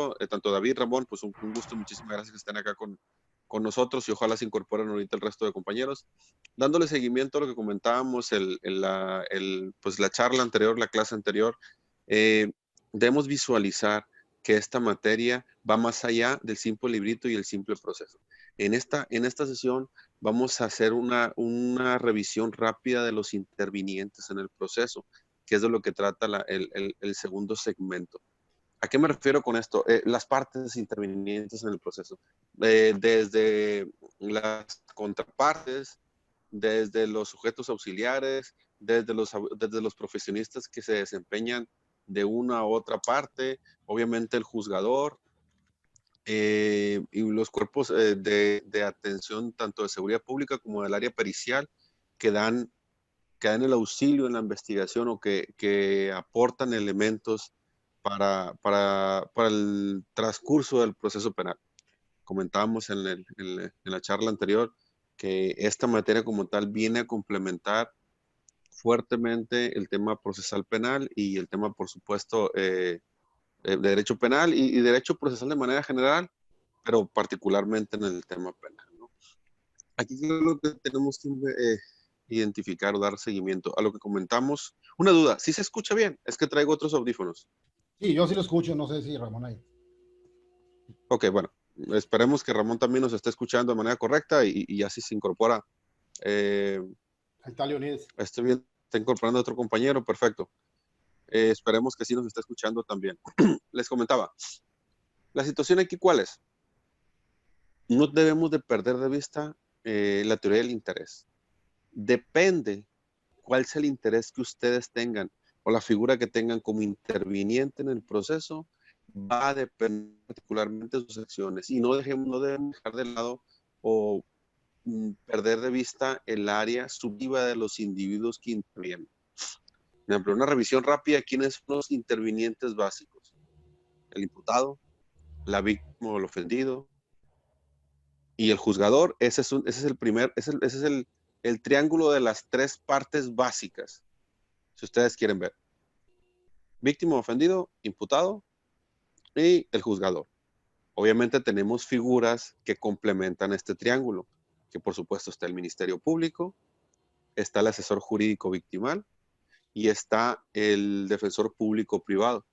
gusto, tanto David, Ramón, pues un gusto, muchísimas gracias que estén acá con nosotros y ojalá se incorporen ahorita el resto de compañeros. Dándole seguimiento a lo que comentábamos, pues la charla anterior, la clase anterior, debemos visualizar que esta materia va más allá del simple librito y el simple proceso. En esta sesión vamos a hacer una revisión rápida de los intervinientes en el proceso, que es de lo que trata el segundo segmento. ¿A qué me refiero con esto? Las partes intervinientes en el proceso. Desde las contrapartes, desde los sujetos auxiliares, desde los profesionistas que se desempeñan de una u otra parte, obviamente el juzgador, y los cuerpos de atención tanto de seguridad pública como del área pericial que dan el auxilio en la investigación o que aportan elementos para el transcurso del proceso penal. Comentábamos en la charla anterior que esta materia como tal viene a complementar fuertemente el tema procesal penal y el tema, por supuesto, de derecho penal y derecho procesal de manera general, pero particularmente en el tema penal, ¿no? Aquí lo que tenemos que identificar o dar seguimiento a lo que comentamos. Una duda, ¿sí se escucha bien? Es que traigo otros audífonos. Sí, yo sí lo escucho, no sé si Ramón ahí. Ok, bueno, esperemos que Ramón también nos esté escuchando de manera correcta y así se incorpora. Ahí está Leonidas. Estoy bien, está incorporando a otro compañero, perfecto. Esperemos que sí nos esté escuchando también. Les comentaba, la situación aquí, ¿cuál es? No debemos de perder de vista la teoría del interés. Depende cuál sea el interés que ustedes tengan o la figura que tengan como interviniente en el proceso, va a depender particularmente de sus acciones. Y no debemos dejar de lado o perder de vista el área subjetiva de los individuos que intervienen. Por ejemplo, una revisión rápida, ¿quiénes son los intervinientes básicos? El imputado, la víctima o el ofendido, y el juzgador. Ese es el primer, ese es el triángulo de las tres partes básicas, si ustedes quieren ver. Víctima, ofendido, imputado y el juzgador. Obviamente tenemos figuras que complementan este triángulo, que por supuesto está el Ministerio Público, está el asesor jurídico victimal y está el defensor público privado.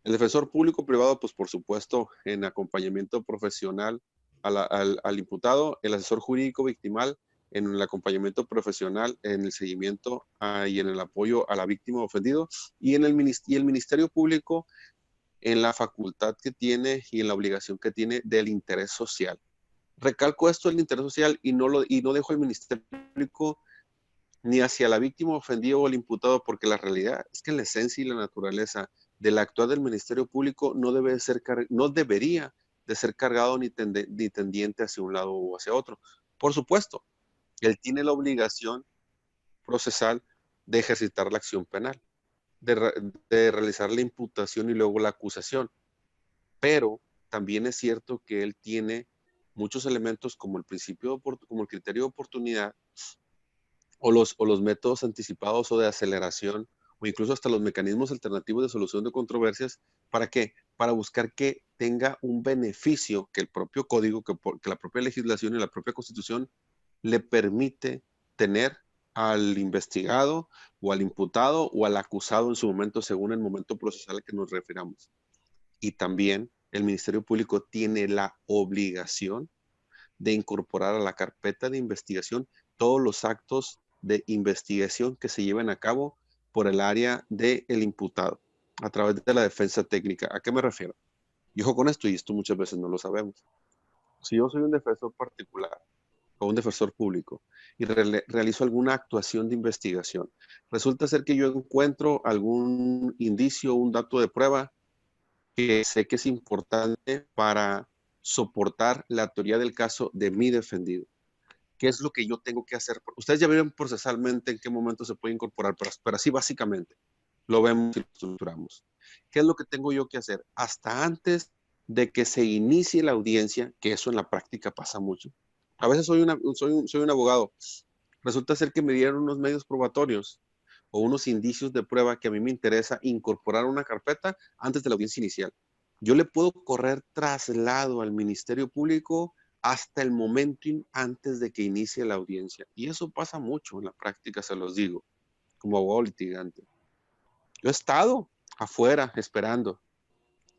El defensor público privado, pues por supuesto, en acompañamiento profesional al imputado, el asesor jurídico victimal en el acompañamiento profesional, en el seguimiento y en el apoyo a la víctima ofendido, y el Ministerio Público en la facultad que tiene y en la obligación que tiene del interés social. Recalco esto del interés social y no dejo el Ministerio Público ni hacia la víctima ofendida o el imputado, porque la realidad es que la esencia y la naturaleza del actuar del Ministerio Público no debería de ser cargado ni tendiente hacia un lado o hacia otro. Por supuesto, él tiene la obligación procesal de ejercitar la acción penal, de realizar la imputación y luego la acusación, pero también es cierto que él tiene muchos elementos como el como el criterio de oportunidad o los métodos anticipados o de aceleración o incluso hasta los mecanismos alternativos de solución de controversias. ¿Para qué? Para buscar que tenga un beneficio que el propio código, que la propia legislación y la propia constitución le permite tener al investigado o al imputado o al acusado en su momento, según el momento procesal al que nos refiramos. Y también el Ministerio Público tiene la obligación de incorporar a la carpeta de investigación todos los actos de investigación que se lleven a cabo por el área del imputado a través de la defensa técnica. ¿A qué me refiero? Y ojo con esto, y esto muchas veces no lo sabemos. Si yo soy un defensor particular o un defensor público y realizo alguna actuación de investigación, resulta ser que yo encuentro algún indicio, un dato de prueba que sé que es importante para soportar la teoría del caso de mi defendido. ¿Qué es lo que yo tengo que hacer? Ustedes ya vieron procesalmente en qué momento se puede incorporar, pero así básicamente lo vemos y lo estructuramos. ¿Qué es lo que tengo yo que hacer? Hasta antes de que se inicie la audiencia, que eso en la práctica pasa mucho. A veces soy un abogado. Resulta ser que me dieron unos medios probatorios o unos indicios de prueba que a mí me interesa incorporar a una carpeta antes de la audiencia inicial. yo le puedo correr traslado al Ministerio Público hasta el momento antes de que inicie la audiencia. Y eso pasa mucho en la práctica, se los digo, como abogado litigante. Yo he estado afuera esperando,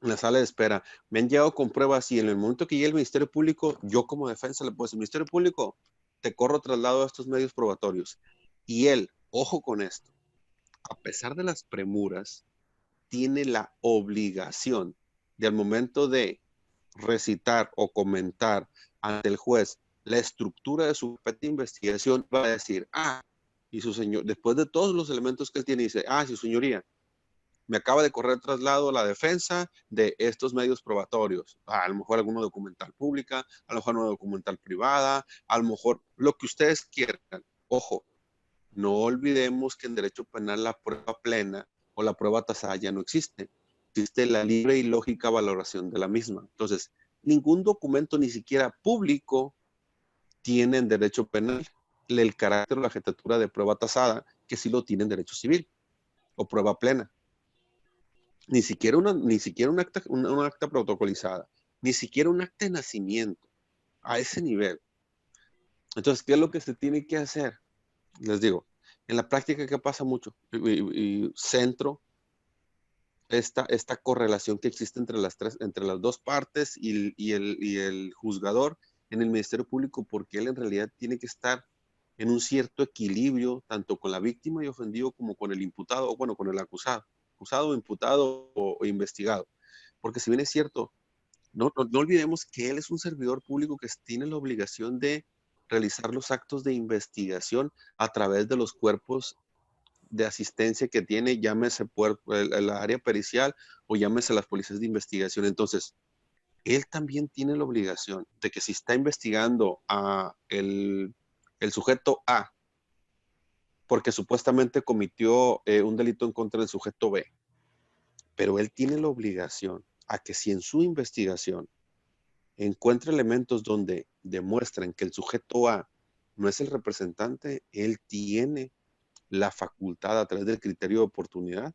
en la sala de espera. Me han llegado con pruebas y en el momento que llegue el Ministerio Público, yo como defensa le puedo decir, Ministerio Público, te corro traslado a estos medios probatorios. Y él, ojo con esto, a pesar de las premuras, tiene la obligación de al momento de recitar o comentar ante el juez la estructura de su investigación, va a decir, y su señor, después de todos los elementos que él tiene, dice, su señoría, me acaba de correr traslado a la defensa de estos medios probatorios. A lo mejor alguna documental pública, a lo mejor una documental privada, a lo mejor lo que ustedes quieran. Ojo, no olvidemos que en derecho penal la prueba plena o la prueba tasada ya no existe. Existe la libre y lógica valoración de la misma. Entonces, ningún documento, ni siquiera público, tiene en derecho penal el carácter o la jetatura de prueba tasada, que sí lo tiene en derecho civil o prueba plena. Ni siquiera un acta protocolizada, ni siquiera un acta de nacimiento, a ese nivel. Entonces, ¿qué es lo que se tiene que hacer? Les digo, en la práctica, ¿qué pasa mucho? Y centro esta correlación que existe entre las dos partes y el juzgador en el Ministerio Público, porque él en realidad tiene que estar en un cierto equilibrio, tanto con la víctima y ofendido como con el imputado, o bueno, con el acusado, imputado o investigado. Porque si bien es cierto, no olvidemos que él es un servidor público que tiene la obligación de realizar los actos de investigación a través de los cuerpos de asistencia que tiene, llámese el área pericial o llámese las policías de investigación. Entonces, él también tiene la obligación de que si está investigando a el sujeto A, porque supuestamente cometió un delito en contra del sujeto B, pero él tiene la obligación a que si en su investigación encuentra elementos donde demuestran que el sujeto A no es el representante, él tiene la facultad a través del criterio de oportunidad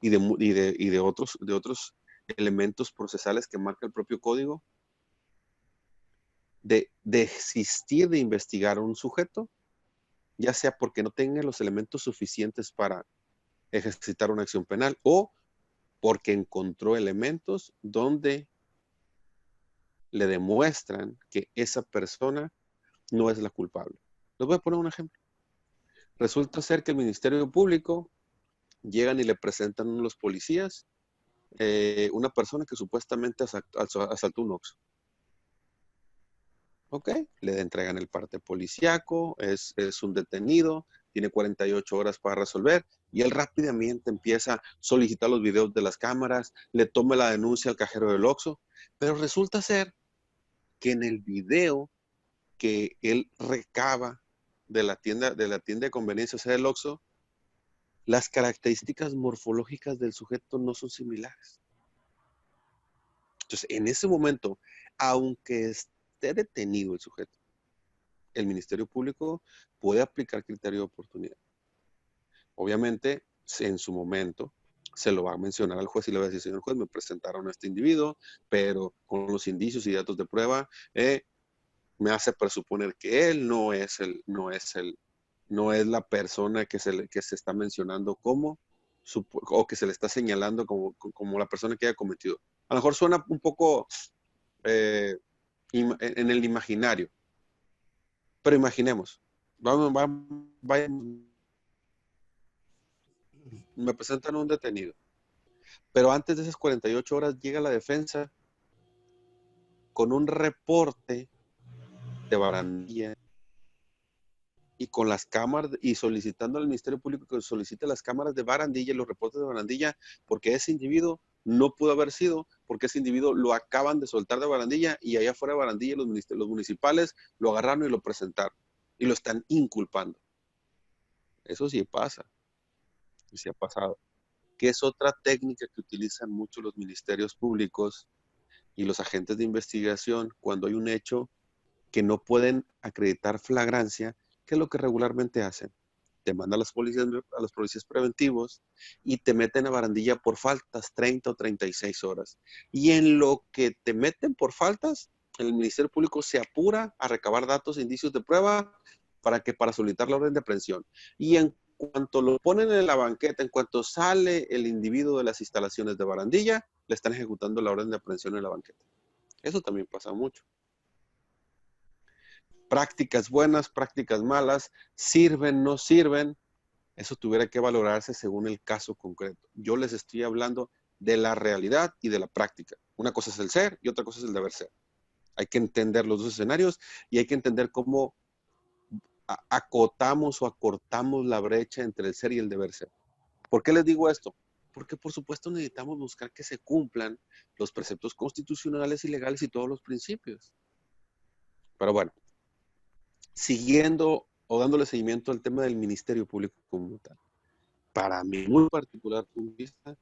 y de otros elementos procesales que marca el propio código de desistir de investigar a un sujeto, ya sea porque no tenga los elementos suficientes para ejercitar una acción penal o porque encontró elementos donde le demuestran que esa persona no es la culpable. Les voy a poner un ejemplo. Resulta ser que el Ministerio Público llegan y le presentan a los policías una persona que supuestamente asaltó un Oxxo. Ok, le entregan el parte policiaco, es un detenido, tiene 48 horas para resolver y él rápidamente empieza a solicitar los videos de las cámaras, le toma la denuncia al cajero del Oxxo, pero resulta ser que en el video que él recaba de la tienda de conveniencia, o sea, del Oxxo, las características morfológicas del sujeto no son similares. Entonces, en ese momento, aunque esté detenido el sujeto, el Ministerio Público puede aplicar criterio de oportunidad. Obviamente, en su momento, se lo va a mencionar al juez y le va a decir, señor juez, me presentaron a este individuo, pero con los indicios y datos de prueba, me hace presuponer que él no es la persona que se está mencionando como, o que se le está señalando como la persona que haya cometido. A lo mejor suena un poco en el imaginario, pero imaginemos, me presentan un detenido, pero antes de esas 48 horas llega la defensa con un reporte de barandilla y con las cámaras y solicitando al Ministerio Público que solicite las cámaras de barandilla y los reportes de barandilla porque ese individuo no pudo haber sido, porque ese individuo lo acaban de soltar de barandilla y allá fuera de barandilla los municipales lo agarraron y lo presentaron y lo están inculpando. Eso sí pasa, y sí ha pasado. Que es otra técnica que utilizan mucho los ministerios públicos y los agentes de investigación cuando hay un hecho que no pueden acreditar flagrancia, ¿qué es lo que regularmente hacen? te mandan a los policías preventivos y te meten a barandilla por faltas 30 o 36 horas. Y en lo que te meten por faltas, el Ministerio Público se apura a recabar datos e indicios de prueba para solicitar la orden de aprehensión. Y en cuanto lo ponen en la banqueta, en cuanto sale el individuo de las instalaciones de barandilla, le están ejecutando la orden de aprehensión en la banqueta. Eso también pasa mucho. Prácticas buenas, prácticas malas, sirven, no sirven, eso tuviera que valorarse según el caso concreto. Yo les estoy hablando de la realidad y de la práctica. Una cosa es el ser y otra cosa es el deber ser. Hay que entender los dos escenarios y hay que entender cómo acotamos o acortamos la brecha entre el ser y el deber ser. ¿Por qué les digo esto? Porque por supuesto necesitamos buscar que se cumplan los preceptos constitucionales y legales y todos los principios. Pero bueno, siguiendo o dándole seguimiento al tema del Ministerio Público como tal. Para mi muy particular punto de vista,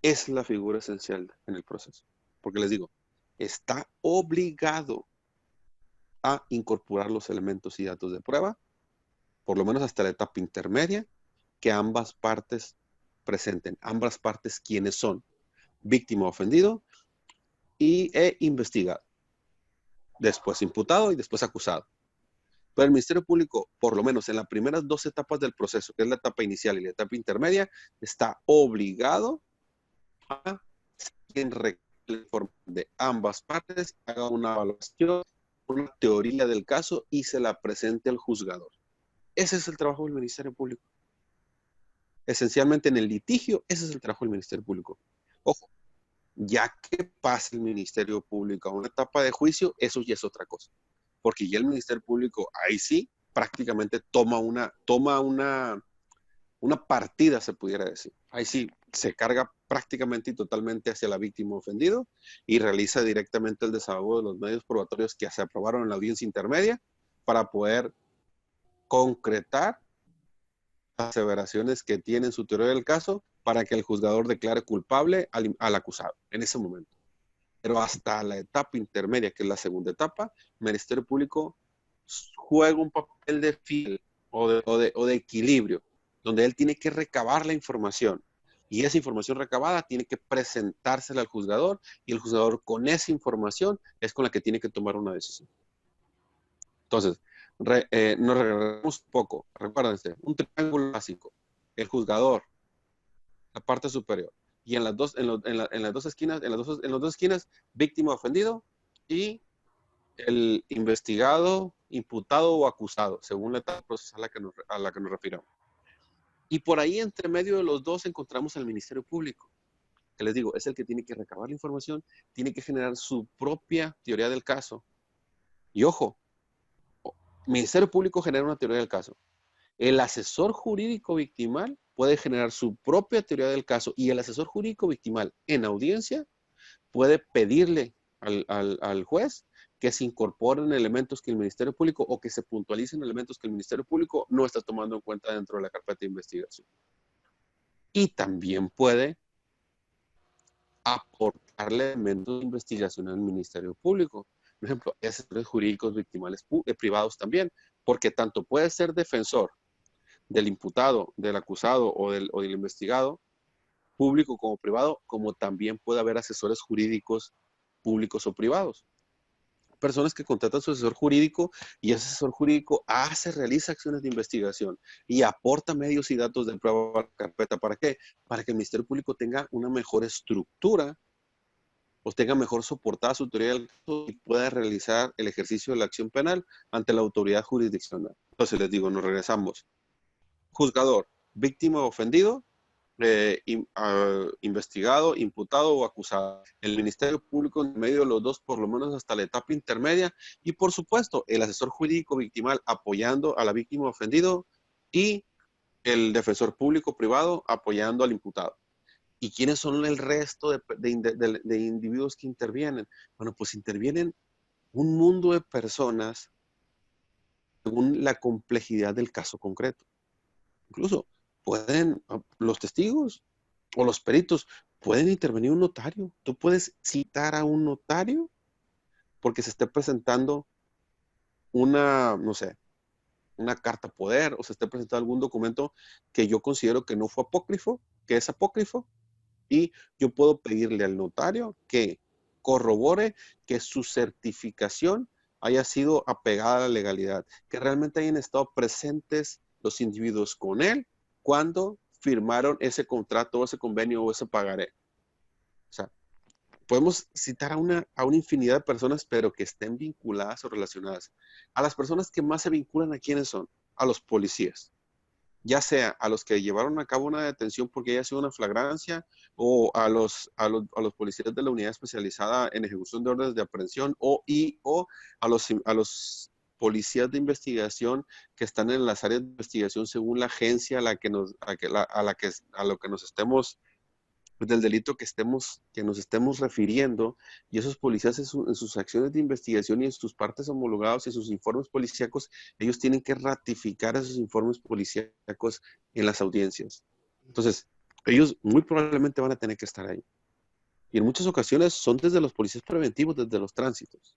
es la figura esencial en el proceso. Porque les digo, está obligado a incorporar los elementos y datos de prueba, por lo menos hasta la etapa intermedia, que ambas partes presenten. Ambas partes quienes son víctima o ofendido e investigado. Después imputado y después acusado. Pero el Ministerio Público, por lo menos en las primeras dos etapas del proceso, que es la etapa inicial y la etapa intermedia, está obligado a que el informe de ambas partes, haga una evaluación, una teoría del caso y se la presente al juzgador. Ese es el trabajo del Ministerio Público. Esencialmente en el litigio, ese es el trabajo del Ministerio Público. Ojo, ya que pasa el Ministerio Público a una etapa de juicio, eso ya es otra cosa. Porque ya el Ministerio Público, ahí sí, prácticamente toma una partida, se pudiera decir. Ahí sí, se carga prácticamente y totalmente hacia la víctima ofendido y realiza directamente el desahogo de los medios probatorios que se aprobaron en la audiencia intermedia para poder concretar las aseveraciones que tiene en su teoría del caso para que el juzgador declare culpable al acusado en ese momento. Pero hasta la etapa intermedia, que es la segunda etapa, el Ministerio Público juega un papel de fiel o de equilibrio, donde él tiene que recabar la información. Y esa información recabada tiene que presentársela al juzgador y el juzgador con esa información es con la que tiene que tomar una decisión. Entonces, nos regresamos un poco. Recuérdense, un triángulo básico. El juzgador, la parte superior. Y en las dos esquinas, en las dos esquinas, víctima ofendido y el investigado, imputado o acusado, según la etapa procesal a la que nos refiramos. Y por ahí, entre medio de los dos, encontramos al Ministerio Público, que les digo, es el que tiene que recabar la información, tiene que generar su propia teoría del caso. Y ojo, el Ministerio Público genera una teoría del caso. El asesor jurídico victimal puede generar su propia teoría del caso y el asesor jurídico victimal en audiencia puede pedirle al juez que se incorporen elementos que el Ministerio Público o que se puntualicen elementos que el Ministerio Público no está tomando en cuenta dentro de la carpeta de investigación. Y también puede aportarle elementos de investigación al Ministerio Público. Por ejemplo, asesores jurídicos victimales privados también, porque tanto puede ser defensor del imputado, del acusado o del investigado, público como privado, como también puede haber asesores jurídicos públicos o privados. Personas que contratan a su asesor jurídico y ese asesor jurídico realiza acciones de investigación y aporta medios y datos de prueba a la carpeta. ¿Para qué? Para que el Ministerio Público tenga una mejor estructura o tenga mejor soportada su teoría del caso y pueda realizar el ejercicio de la acción penal ante la autoridad jurisdiccional. Entonces les digo, nos regresamos. Juzgador, víctima o ofendido, investigado, imputado o acusado. El Ministerio Público en medio de los dos, por lo menos hasta la etapa intermedia, y por supuesto el asesor jurídico victimal apoyando a la víctima ofendido y el defensor público privado apoyando al imputado. ¿Y quiénes son el resto de individuos que intervienen? Bueno, pues intervienen un mundo de personas según la complejidad del caso concreto. Incluso los testigos o los peritos, pueden intervenir un notario. Tú puedes citar a un notario porque se esté presentando no sé, una carta poder o se esté presentando algún documento que yo considero que no fue apócrifo, que es apócrifo, y yo puedo pedirle al notario que corrobore que su certificación haya sido apegada a la legalidad, que realmente hayan estado presentes los individuos con él cuando firmaron ese contrato o ese convenio o ese pagaré. O sea, podemos citar a una infinidad de personas, pero que estén vinculadas o relacionadas. A las personas que más se vinculan, ¿a quiénes son? A los policías. Ya sea a los que llevaron a cabo una detención porque haya sido una flagrancia, o a los policías de la unidad especializada en ejecución de órdenes de aprehensión, o a los policías de investigación que están en las áreas de investigación según la agencia a lo que nos estemos, del delito que nos estemos refiriendo, y esos policías en sus acciones de investigación y en sus partes homologados y sus informes policíacos, ellos tienen que ratificar esos informes policíacos en las audiencias. Entonces, ellos muy probablemente van a tener que estar ahí. Y en muchas ocasiones son desde los policías preventivos, desde los tránsitos.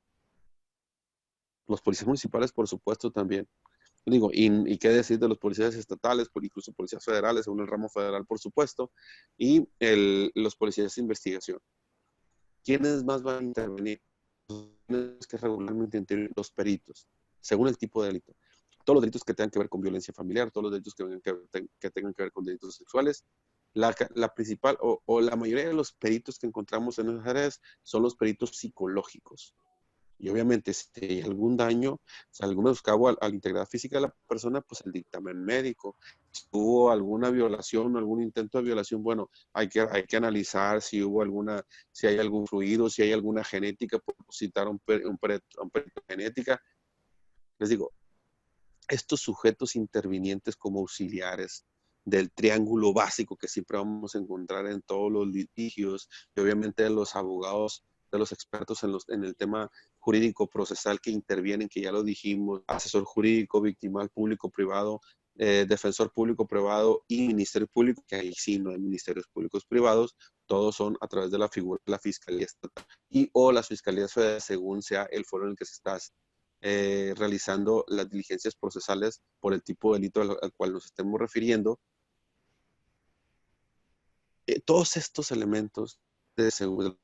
Los policías municipales, por supuesto, también. Digo, y qué decir de los policías estatales, incluso policías federales, según el ramo federal, por supuesto, y los policías de investigación. ¿Quiénes más van a intervenir? Que regularmente intervienen los peritos, según el tipo de delito. Todos los delitos que tengan que ver con violencia familiar, todos los delitos que tengan que ver con delitos sexuales. La principal o la mayoría de los peritos que encontramos en esas áreas son los peritos psicológicos. Y obviamente, si hay algún daño, si algún menoscabo a la integridad física de la persona, pues el dictamen médico. Si hubo alguna violación, algún intento de violación, bueno, hay que analizar si hay algún fluido, si hay alguna genética, por citar un perito genética. Les digo, estos sujetos intervinientes como auxiliares del triángulo básico que siempre vamos a encontrar en todos los litigios, y obviamente de los abogados, de los expertos en el tema jurídico procesal que intervienen, que ya lo dijimos, asesor jurídico, victimal público privado, defensor público privado y ministerio público, que ahí sí no hay ministerios públicos privados, todos son a través de la figura de la Fiscalía Estatal y o las Fiscalías Federales, según sea el foro en el que se está realizando las diligencias procesales por el tipo de delito al cual nos estemos refiriendo. Todos estos elementos de seguridad,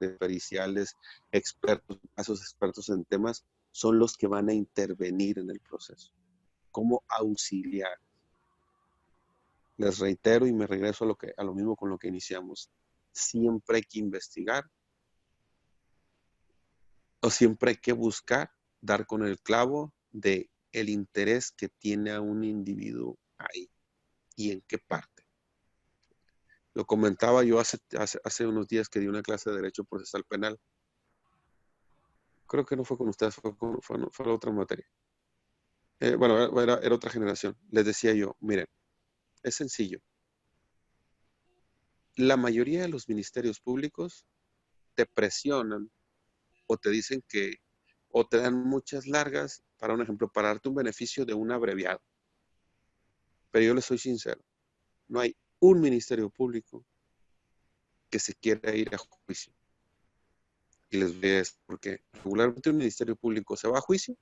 de periciales, expertos en temas, son los que van a intervenir en el proceso, como auxiliar. Les reitero y me regreso a lo mismo con lo que iniciamos. Siempre hay que investigar o siempre hay que buscar dar con el clavo de el interés que tiene a un individuo ahí y en qué parte. Lo comentaba yo hace unos días que di una clase de Derecho Procesal Penal. Creo que no fue con ustedes, fue otra materia. Bueno, era otra generación. Les decía yo, miren, es sencillo. La mayoría de los ministerios públicos te presionan o te dicen o te dan muchas largas, para un ejemplo, para darte un beneficio de un abreviado. Pero yo les soy sincero, no hay un ministerio público que se quiera ir a juicio. Y les voy a decir por qué. Regularmente un ministerio público se va a juicio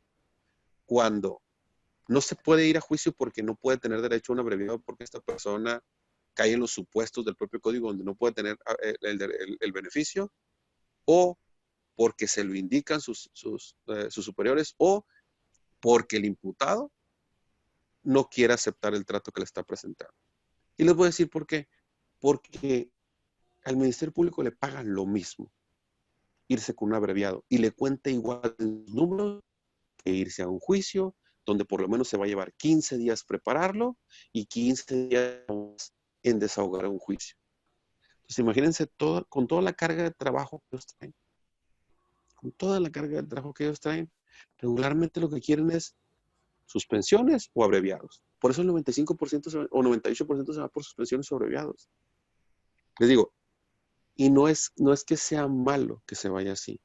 cuando no se puede ir a juicio porque no puede tener derecho a un abreviado, porque esta persona cae en los supuestos del propio código donde no puede tener el beneficio, o porque se lo indican sus superiores, o porque el imputado no quiere aceptar el trato que le está presentando. Y les voy a decir por qué. Porque al Ministerio Público le pagan lo mismo irse con un abreviado y le cuenta igual el número que irse a un juicio donde por lo menos se va a llevar 15 días prepararlo y 15 días en desahogar un juicio. Entonces imagínense con toda la carga de trabajo que ellos traen. Con toda la carga de trabajo que ellos traen, regularmente lo que quieren es suspensiones o abreviados. Por eso el 95% o 98% se va por suspensiones o abreviados. Les digo, y no es que sea malo que se vaya así.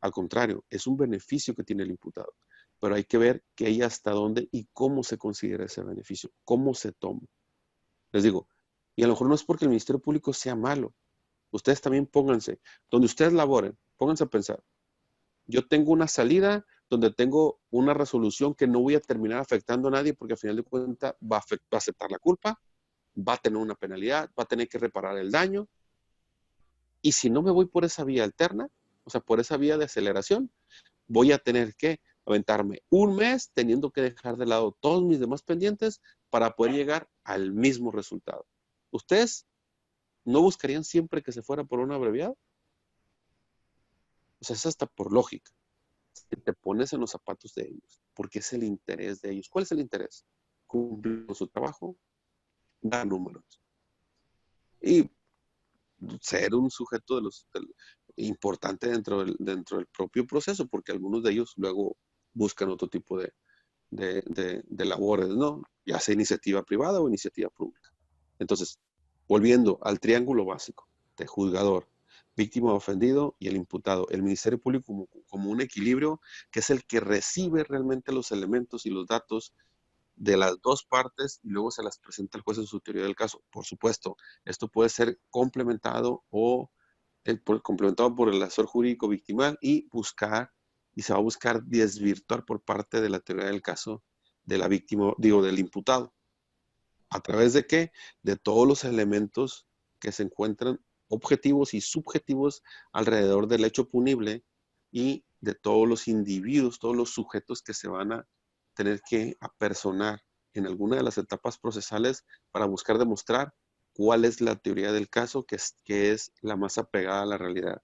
Al contrario, es un beneficio que tiene el imputado. Pero hay que ver qué hay hasta dónde y cómo se considera ese beneficio, cómo se toma. Les digo, y a lo mejor no es porque el Ministerio Público sea malo. Ustedes también pónganse, donde ustedes laboren, pónganse a pensar. Yo tengo una salida donde tengo una resolución que no voy a terminar afectando a nadie porque al final de cuentas va a aceptar la culpa, va a tener una penalidad, va a tener que reparar el daño. Y si no me voy por esa vía alterna, o sea, por esa vía de aceleración, voy a tener que aventarme un mes teniendo que dejar de lado todos mis demás pendientes para poder llegar al mismo resultado. ¿Ustedes no buscarían siempre que se fuera por una abreviada? O sea, es hasta por lógica. Si te pones en los zapatos de ellos, porque es el interés de ellos. ¿Cuál es el interés? Cumplir con su trabajo, dar números. Y ser un sujeto importante dentro del propio proceso, porque algunos de ellos luego buscan otro tipo de labores, ¿no? Ya sea iniciativa privada o iniciativa pública. Entonces, volviendo al triángulo básico de juzgador, víctima ofendido y el imputado, el Ministerio Público como un equilibrio que es el que recibe realmente los elementos y los datos de las dos partes y luego se las presenta al juez en su teoría del caso. Por supuesto, esto puede ser complementado o complementado por el asesor jurídico victimal y se va a buscar desvirtuar por parte de la teoría del caso de la víctima, digo, del imputado. ¿A través de qué? De todos los elementos que se encuentran objetivos y subjetivos alrededor del hecho punible y de todos los individuos, todos los sujetos que se van a tener que apersonar en alguna de las etapas procesales para buscar demostrar cuál es la teoría del caso que es la más apegada a la realidad.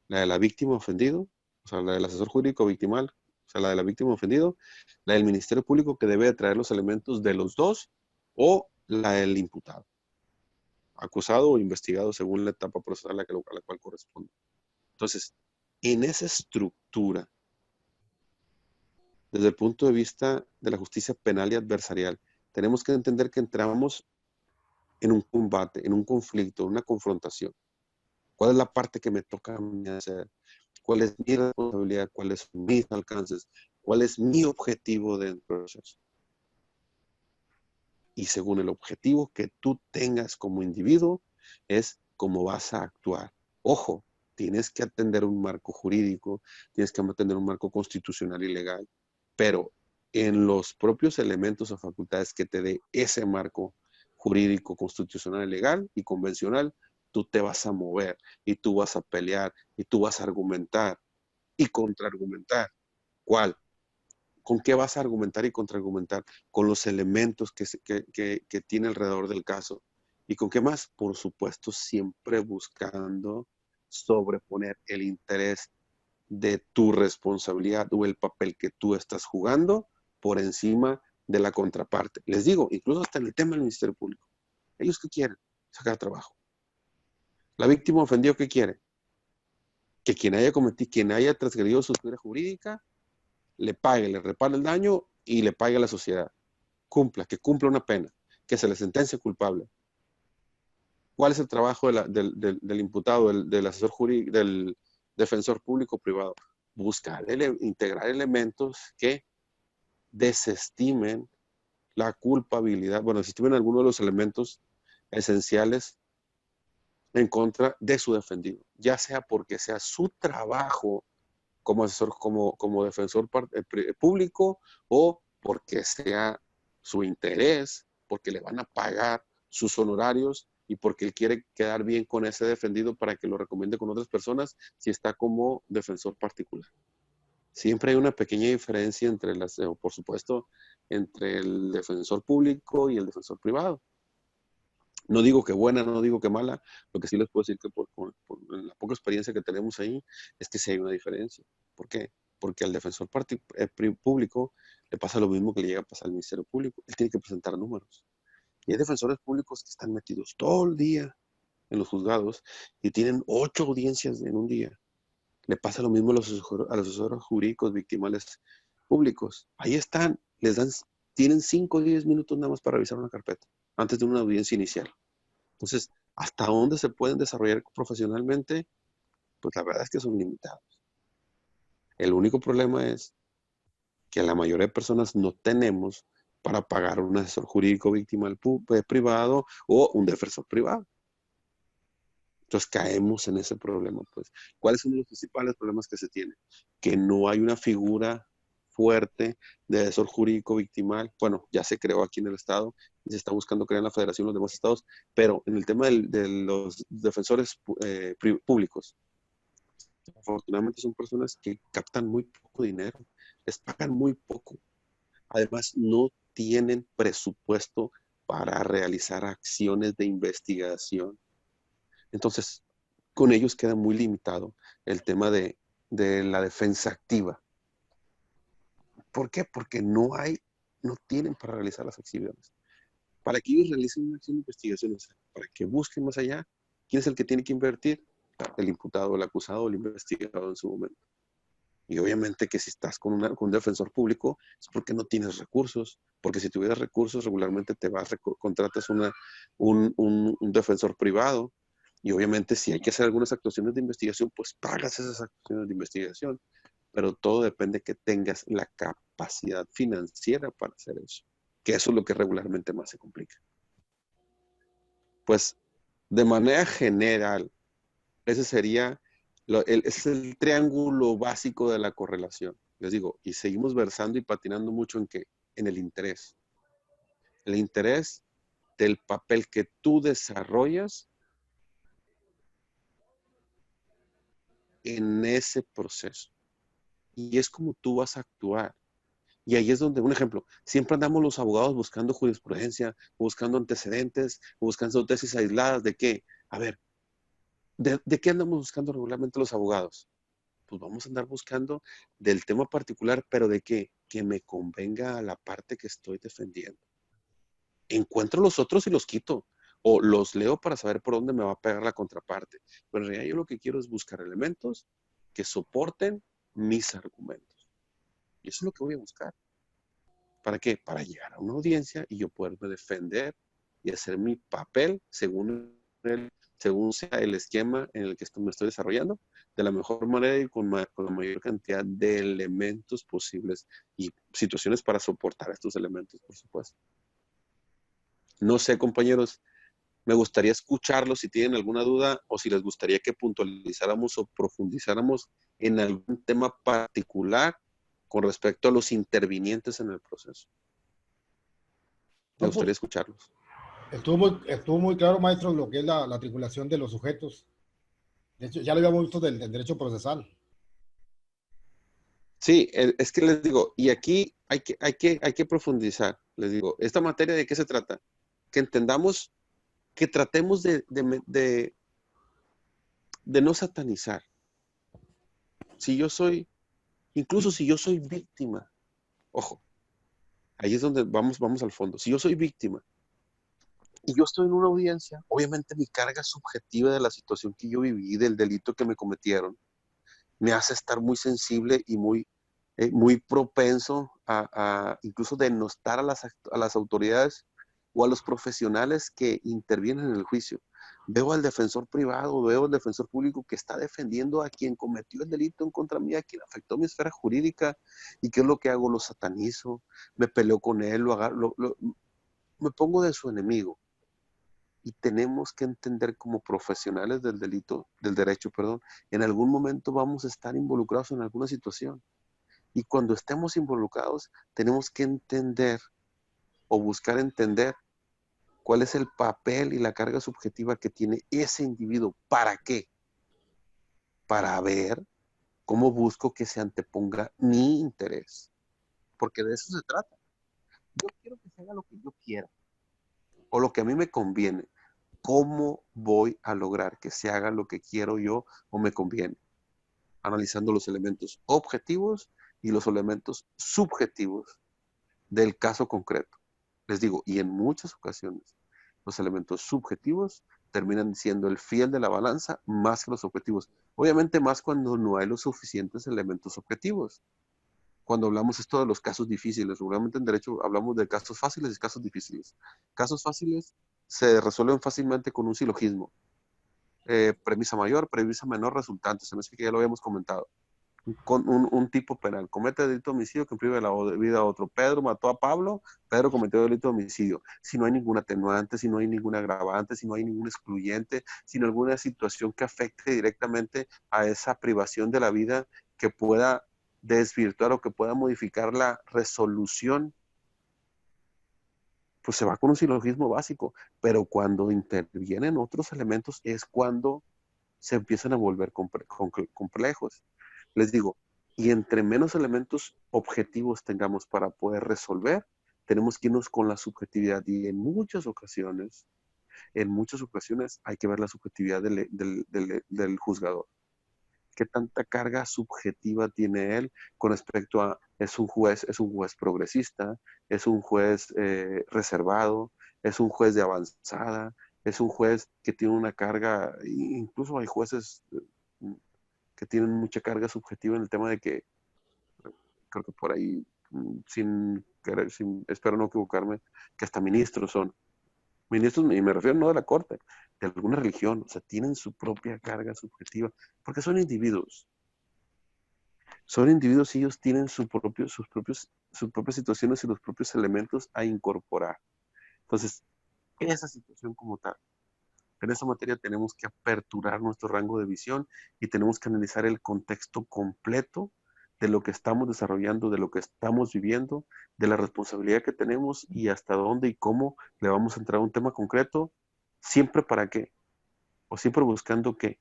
La de la víctima ofendido, o sea, la del asesor jurídico victimal, o sea, la de la víctima ofendido, la del Ministerio Público que debe de traer los elementos de los dos, o la del imputado, acusado o investigado según la etapa procesal a la cual corresponde. Entonces, en esa estructura, desde el punto de vista de la justicia penal y adversarial, tenemos que entender que entramos en un combate, en un conflicto, en una confrontación. ¿Cuál es la parte que me toca a mí hacer? ¿Cuál es mi responsabilidad? ¿Cuáles son mis alcances? ¿Cuál es mi objetivo dentro del proceso? Y según el objetivo que tú tengas como individuo, es cómo vas a actuar. Ojo, tienes que atender un marco jurídico, tienes que atender un marco constitucional y legal, pero en los propios elementos o facultades que te dé ese marco jurídico, constitucional, legal y convencional, tú te vas a mover y tú vas a pelear y tú vas a argumentar y contraargumentar. ¿Cuál? ¿Con qué vas a argumentar y contraargumentar? Con los elementos que tiene alrededor del caso. ¿Y con qué más? Por supuesto, siempre buscando sobreponer el interés de tu responsabilidad o el papel que tú estás jugando por encima de la contraparte. Les digo, incluso hasta en el tema del Ministerio Público. ¿Ellos qué quieren? Sacar trabajo. ¿La víctima ofendió qué quiere? Que quien haya transgredido su figura jurídica le pague, le repare el daño y le pague a la sociedad. Que cumpla una pena, que se le sentencie culpable. ¿Cuál es el trabajo del imputado, del asesor jurídico, del defensor público privado? Buscar, integrar elementos que desestimen la culpabilidad, bueno, desestimen algunos de los elementos esenciales en contra de su defendido, ya sea porque sea su trabajo como asesor, como defensor público o porque sea su interés, porque le van a pagar sus honorarios y porque él quiere quedar bien con ese defendido para que lo recomiende con otras personas si está como defensor particular. Siempre hay una pequeña diferencia entre por supuesto, entre el defensor público y el defensor privado. No digo que buena, no digo que mala, lo que sí les puedo decir que por la poca experiencia que tenemos ahí es que sí hay una diferencia. ¿Por qué? Porque al defensor público le pasa lo mismo que le llega a pasar al Ministerio Público. Él tiene que presentar números. Y hay defensores públicos que están metidos todo el día en los juzgados y tienen 8 audiencias en un día. Le pasa lo mismo a los asesores jurídicos victimales públicos. Ahí están, tienen 5 o 10 minutos nada más para revisar una carpeta antes de una audiencia inicial. Entonces, ¿hasta dónde se pueden desarrollar profesionalmente? Pues la verdad es que son limitados. El único problema es que la mayoría de personas no tenemos para pagar un asesor jurídico victimal privado o un defensor privado. Entonces caemos en ese problema, pues. ¿Cuáles son los principales problemas que se tienen? Que no hay una figura fuerte de defensor jurídico victimal. Bueno, ya se creó aquí en el Estado y se está buscando crear en la Federación los demás estados, pero en el tema de los defensores públicos, afortunadamente son personas que captan muy poco dinero, les pagan muy poco. Además, no tienen presupuesto para realizar acciones de investigación. Entonces, con ellos queda muy limitado el tema de la defensa activa. ¿Por qué? Porque no tienen para realizar las acciones. Para que ellos realicen una acción de investigación, para que busquen más allá, ¿quién es el que tiene que invertir? El imputado, el acusado, el investigado en su momento. Y obviamente que si estás con un defensor público es porque no tienes recursos, porque si tuvieras recursos regularmente contratas un defensor privado y obviamente si hay que hacer algunas actuaciones de investigación, pues pagas esas actuaciones de investigación, pero todo depende que tengas la capacidad financiera para hacer eso, que eso es lo que regularmente más se complica. Pues de manera general, ese sería es el triángulo básico de la correlación. Les digo, y seguimos versando y patinando mucho en el interés. El interés del papel que tú desarrollas en ese proceso. Y es como tú vas a actuar. Y ahí es donde, un ejemplo, siempre andamos los abogados buscando jurisprudencia, buscando antecedentes, buscando tesis aisladas de qué. A ver, ¿de qué andamos buscando regularmente los abogados? Pues vamos a andar buscando del tema particular, pero de qué, que me convenga a la parte que estoy defendiendo. Encuentro los otros y los quito, o los leo para saber por dónde me va a pegar la contraparte. Pero en realidad yo lo que quiero es buscar elementos que soporten mis argumentos. Y eso es lo que voy a buscar. ¿Para qué? Para llegar a una audiencia y yo poderme defender y hacer mi papel según sea el esquema en el que me estoy desarrollando, de la mejor manera y con la mayor cantidad de elementos posibles y situaciones para soportar estos elementos, por supuesto. No sé, compañeros, me gustaría escucharlos si tienen alguna duda o si les gustaría que puntualizáramos o profundizáramos en algún tema particular con respecto a los intervinientes en el proceso. Me gustaría escucharlos. Estuvo muy claro, maestro, lo que es la tripulación de los sujetos. De hecho, ya lo habíamos visto del derecho procesal. Sí, es que les digo, y aquí hay que profundizar. Les digo, ¿esta materia de qué se trata? Que entendamos, que tratemos de no satanizar. Incluso si yo soy víctima, ojo, ahí es donde vamos al fondo. Si yo soy víctima y yo estoy en una audiencia, obviamente mi carga subjetiva de la situación que yo viví, del delito que me cometieron, me hace estar muy sensible y muy propenso a incluso denostar a las autoridades o a los profesionales que intervienen en el juicio. Veo al defensor privado, veo al defensor público que está defendiendo a quien cometió el delito en contra mía, a quien afectó mi esfera jurídica. ¿Y qué es lo que hago? Lo satanizo, me peleo con él, me pongo de su enemigo. Y tenemos que entender como profesionales del derecho, en algún momento vamos a estar involucrados en alguna situación. Y cuando estemos involucrados, tenemos que entender o buscar entender cuál es el papel y la carga subjetiva que tiene ese individuo. ¿Para qué? Para ver cómo busco que se anteponga mi interés. Porque de eso se trata. Yo quiero que se haga lo que yo quiera o lo que a mí me conviene. ¿Cómo voy a lograr que se haga lo que quiero yo o me conviene? Analizando los elementos objetivos y los elementos subjetivos del caso concreto. Les digo, y en muchas ocasiones, los elementos subjetivos terminan siendo el fiel de la balanza más que los objetivos. Obviamente más cuando no hay los suficientes elementos objetivos. Cuando hablamos esto de los casos difíciles, seguramente en derecho hablamos de casos fáciles y casos difíciles. Casos fáciles se resuelven fácilmente con un silogismo. Premisa mayor, premisa menor, resultante. Se me hace que ya lo habíamos comentado. con un tipo penal. Comete delito de homicidio que prive la vida a otro. Pedro mató a Pablo, Pedro cometió delito de homicidio. Si no hay ningún atenuante, si no hay ningún agravante, si no hay ningún excluyente, si no hay alguna situación que afecte directamente a esa privación de la vida que pueda desvirtuar o que pueda modificar la resolución, pues se va con un silogismo básico. Pero cuando intervienen otros elementos es cuando se empiezan a volver complejos. Les digo, y entre menos elementos objetivos tengamos para poder resolver, tenemos que irnos con la subjetividad. Y en muchas ocasiones hay que ver la subjetividad del juzgador. ¿Qué tanta carga subjetiva tiene él con respecto a, es un juez progresista, es un juez reservado, es un juez de avanzada, es un juez que tiene una carga, incluso hay jueces que tienen mucha carga subjetiva en el tema de que, creo que por ahí, espero no equivocarme, que hasta ministros son. Ministros, y me refiero no de la corte, de alguna religión, o sea, tienen su propia carga subjetiva, porque son individuos. Son individuos y ellos tienen sus propias situaciones y los propios elementos a incorporar. Entonces, esa situación como tal, en esta materia tenemos que aperturar nuestro rango de visión y tenemos que analizar el contexto completo de lo que estamos desarrollando, de lo que estamos viviendo, de la responsabilidad que tenemos y hasta dónde y cómo le vamos a entrar a un tema concreto, siempre para qué, o siempre buscando qué,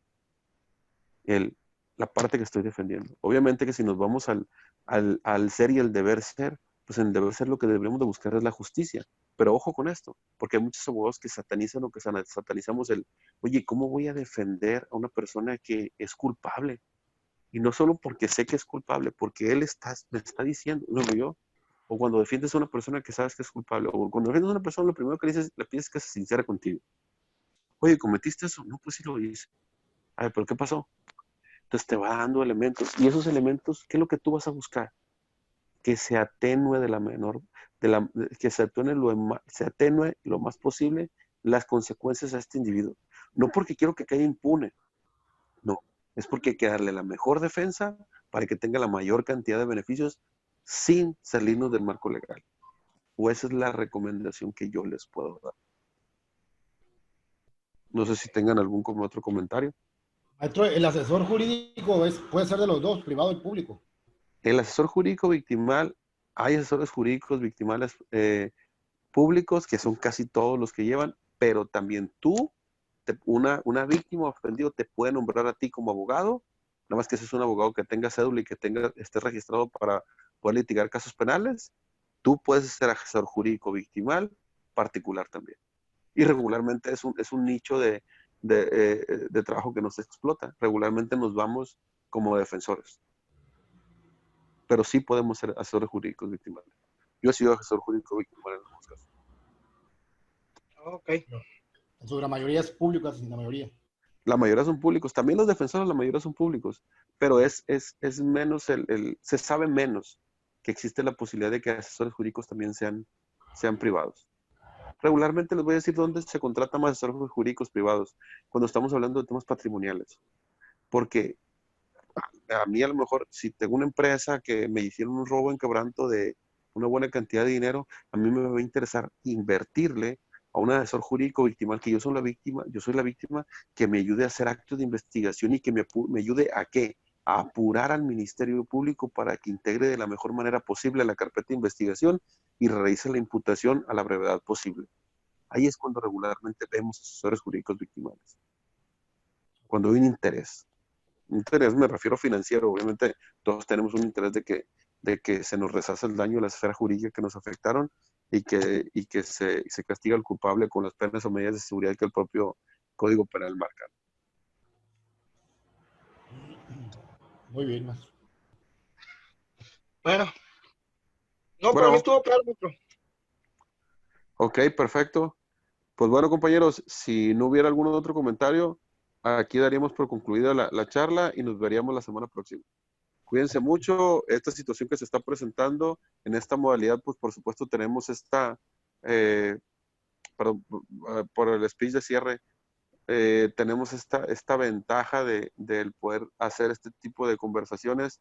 el, la parte que estoy defendiendo. Obviamente que si nos vamos al ser y el deber ser, pues en el deber ser lo que deberíamos de buscar es la justicia. Pero ojo con esto, porque hay muchos abogados que satanizan o que satanizamos oye, ¿cómo voy a defender a una persona que es culpable? Y no solo porque sé que es culpable, porque me está diciendo, no yo. O cuando defiendes a una persona que sabes que es culpable, o cuando defiendes a una persona, lo primero que le pides es que sea sincera contigo. Oye, ¿cometiste eso? No, pues sí lo hice. A ver, ¿pero qué pasó? Entonces te va dando elementos. Y esos elementos, ¿qué es lo que tú vas a buscar? Que se atenúe de la menor, que se atenúe lo más posible las consecuencias a este individuo. No porque quiero que caiga impune, no. Es porque hay que darle la mejor defensa para que tenga la mayor cantidad de beneficios sin salirnos del marco legal. O esa es la recomendación que yo les puedo dar. No sé si tengan algún como otro comentario. Maestro, el asesor jurídico puede ser de los dos, privado y público. El asesor jurídico victimal, hay asesores jurídicos victimales públicos, que son casi todos los que llevan, pero también tú, una víctima ofendido te puede nombrar a ti como abogado, nada más que ese es un abogado que tenga cédula y que esté registrado para poder litigar casos penales. Tú puedes ser asesor jurídico victimal particular también. Y regularmente es un nicho de trabajo que nos explota. Regularmente nos vamos como defensores, pero sí podemos ser asesores jurídicos victimales. Yo he sido asesor jurídico victimal en algunos casos. Ok. En su gran mayoría es público, en la mayoría. La mayoría son públicos, también los defensores, la mayoría son públicos, pero es menos, se sabe menos que existe la posibilidad de que asesores jurídicos también sean privados. Regularmente les voy a decir dónde se contrata más asesores jurídicos privados, cuando estamos hablando de temas patrimoniales, porque a mí a lo mejor, si tengo una empresa que me hicieron un robo en quebranto de una buena cantidad de dinero, a mí me va a interesar invertirle a un asesor jurídico victimal, que yo soy la víctima, que me ayude a hacer actos de investigación y que me ayude a qué? A apurar al Ministerio Público para que integre de la mejor manera posible la carpeta de investigación y realice la imputación a la brevedad posible. Ahí es cuando regularmente vemos asesores jurídicos victimales. Cuando hay un interés. Interés me refiero financiero, obviamente todos tenemos un interés de que se nos resarza el daño de la esfera jurídica que nos afectaron y que se castiga al culpable con las penas o medidas de seguridad que el propio Código Penal marca. Muy bien, maestro. Bueno. No, para mí Bueno, estuvo claro, maestro. ok, perfecto. Pues bueno, compañeros, si no hubiera algún otro comentario, aquí daríamos por concluida la charla y nos veríamos la semana próxima. Cuídense mucho. Esta situación que se está presentando en esta modalidad, pues por supuesto tenemos eh, por el speech de cierre, tenemos esta ventaja del poder hacer este tipo de conversaciones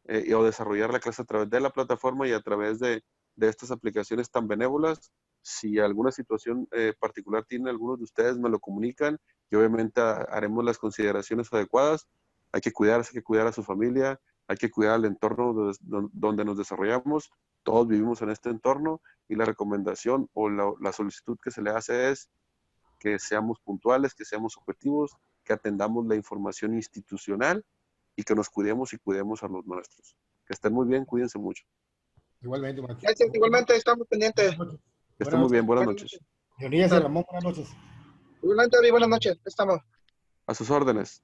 o desarrollar la clase a través de la plataforma y a través de estas aplicaciones tan benévolas. Si alguna situación particular tiene algunos de ustedes, me lo comunican y obviamente haremos las consideraciones adecuadas. Hay que cuidarse, hay que cuidar a su familia, hay que cuidar el entorno donde nos desarrollamos. Todos vivimos en este entorno y la recomendación o la solicitud que se le hace es que seamos puntuales, que seamos objetivos, que atendamos la información institucional y que nos cuidemos y cuidemos a los nuestros. Que estén muy bien, cuídense mucho. Igualmente, maestro. Gracias, igualmente estamos pendientes. Que estén muy bien, buenas Buenas noches. Leonidas y Ramón, buenas noches. Igualmente, David, buenas noches. Estamos. A sus órdenes.